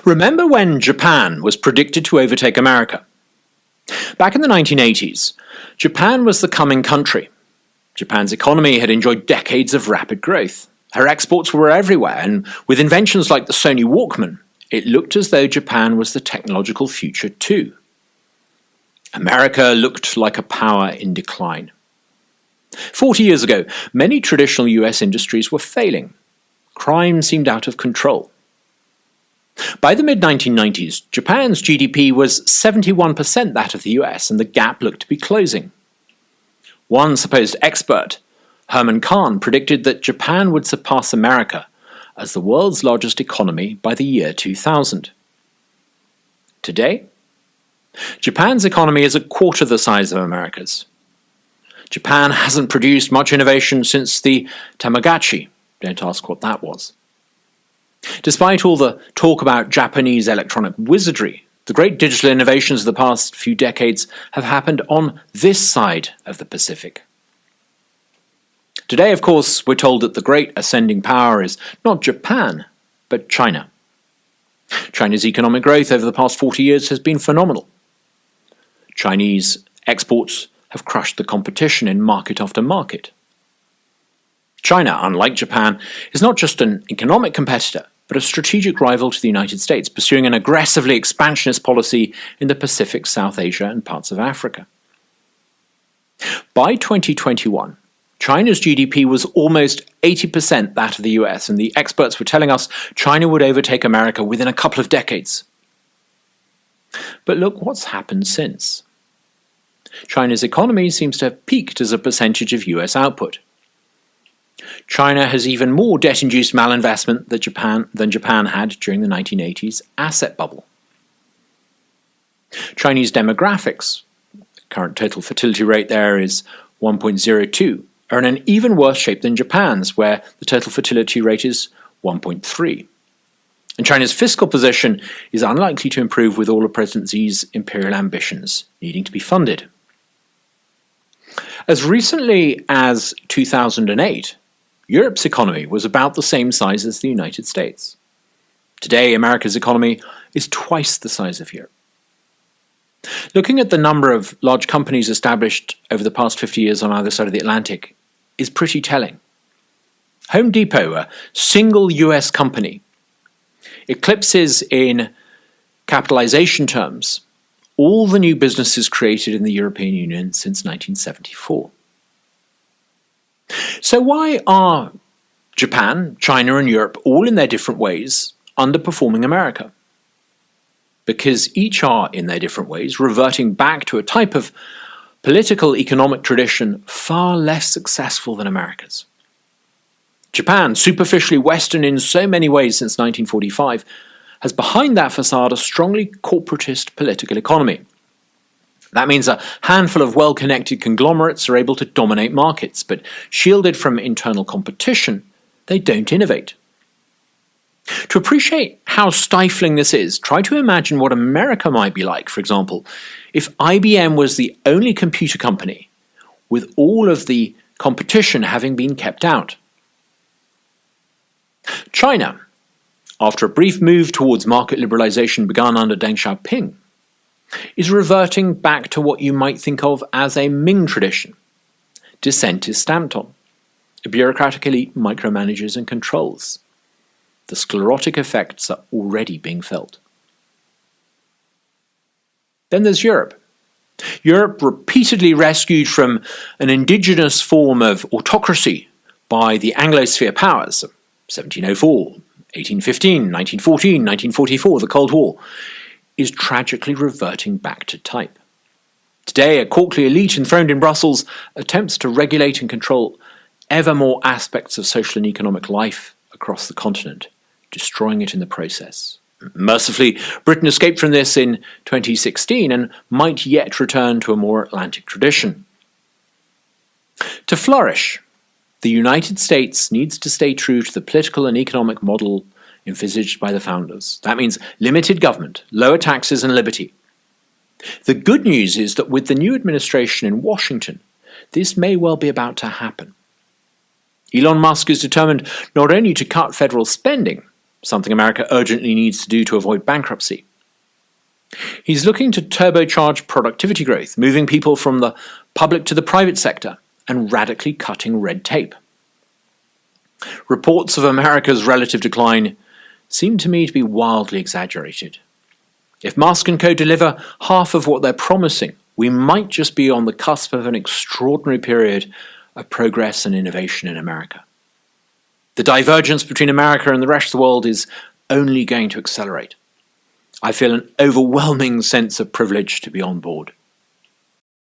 Remember when Japan was predicted to overtake America? Back in the 1980s, Japan was the coming country. Japan's economy had enjoyed decades of rapid growth. Her exports were everywhere, and with inventions like the Sony Walkman, it looked as though Japan was the technological future too. America looked like a power in decline. 40 years ago, many traditional US industries were failing. Crime seemed out of control. By the mid-1990s, Japan's GDP was 71% that of the US, and the gap looked to be closing. One supposed expert, Herman Kahn, predicted that Japan would surpass America as the world's largest economy by the year 2000. Today, Japan's economy is a quarter the size of America's. Japan hasn't produced much innovation since the Tamagotchi. Don't ask what that was. Despite all the talk about Japanese electronic wizardry, the great digital innovations of the past few decades have happened on this side of the Pacific. Today, of course, we're told that the great ascending power is not Japan, but China. China's economic growth over the past 40 years has been phenomenal. Chinese exports have crushed the competition in market after market. China, unlike Japan, is not just an economic competitor, but a strategic rival to the United States, pursuing an aggressively expansionist policy in the Pacific, South Asia, and parts of Africa. By 2021, China's GDP was almost 80% that of the US, and the experts were telling us China would overtake America within a couple of decades. But look what's happened since. China's economy seems to have peaked as a percentage of US output. China has even more debt-induced malinvestment than Japan had during the 1980s asset bubble. Chinese demographics, current total fertility rate there is 1.02, are in an even worse shape than Japan's, where the total fertility rate is 1.3. And China's fiscal position is unlikely to improve with all of President Xi's imperial ambitions needing to be funded. As recently as 2008, Europe's economy was about the same size as the United States. Today, America's economy is twice the size of Europe. Looking at the number of large companies established over the past 50 years on either side of the Atlantic is pretty telling. Home Depot, a single US company, eclipses in capitalization terms all the new businesses created in the European Union since 1974. So why are Japan, China, and Europe, all in their different ways, underperforming America? Because each are, in their different ways, reverting back to a type of political economic tradition far less successful than America's. Japan, superficially Western in so many ways since 1945, has behind that facade a strongly corporatist political economy. That means a handful of well-connected conglomerates are able to dominate markets, but shielded from internal competition, they don't innovate. To appreciate how stifling this is, try to imagine what America might be like, for example, if IBM was the only computer company, with all of the competition having been kept out. China, after a brief move towards market liberalization begun under Deng Xiaoping, is reverting back to what you might think of as a Ming tradition. Dissent is stamped on. A bureaucratic elite micromanages and controls. The sclerotic effects are already being felt. Then there's Europe. Europe, repeatedly rescued from an indigenous form of autocracy by the Anglosphere powers, 1704, 1815, 1914, 1944, the Cold War, is tragically reverting back to type. Today, a courtly elite enthroned in Brussels attempts to regulate and control ever more aspects of social and economic life across the continent, destroying it in the process. Mercifully, Britain escaped from this in 2016 and might yet return to a more Atlantic tradition. To flourish, the United States needs to stay true to the political and economic model envisaged by the founders. That means limited government, lower taxes, and liberty. The good news is that with the new administration in Washington, this may well be about to happen. Elon Musk is determined not only to cut federal spending, something America urgently needs to do to avoid bankruptcy. He's looking to turbocharge productivity growth, moving people from the public to the private sector, and radically cutting red tape. Reports of America's relative decline seem to me to be wildly exaggerated. If Musk and co deliver half of what they're promising, we might just be on the cusp of an extraordinary period of progress and innovation in America. The divergence between America and the rest of the world is only going to accelerate. I feel an overwhelming sense of privilege to be on board.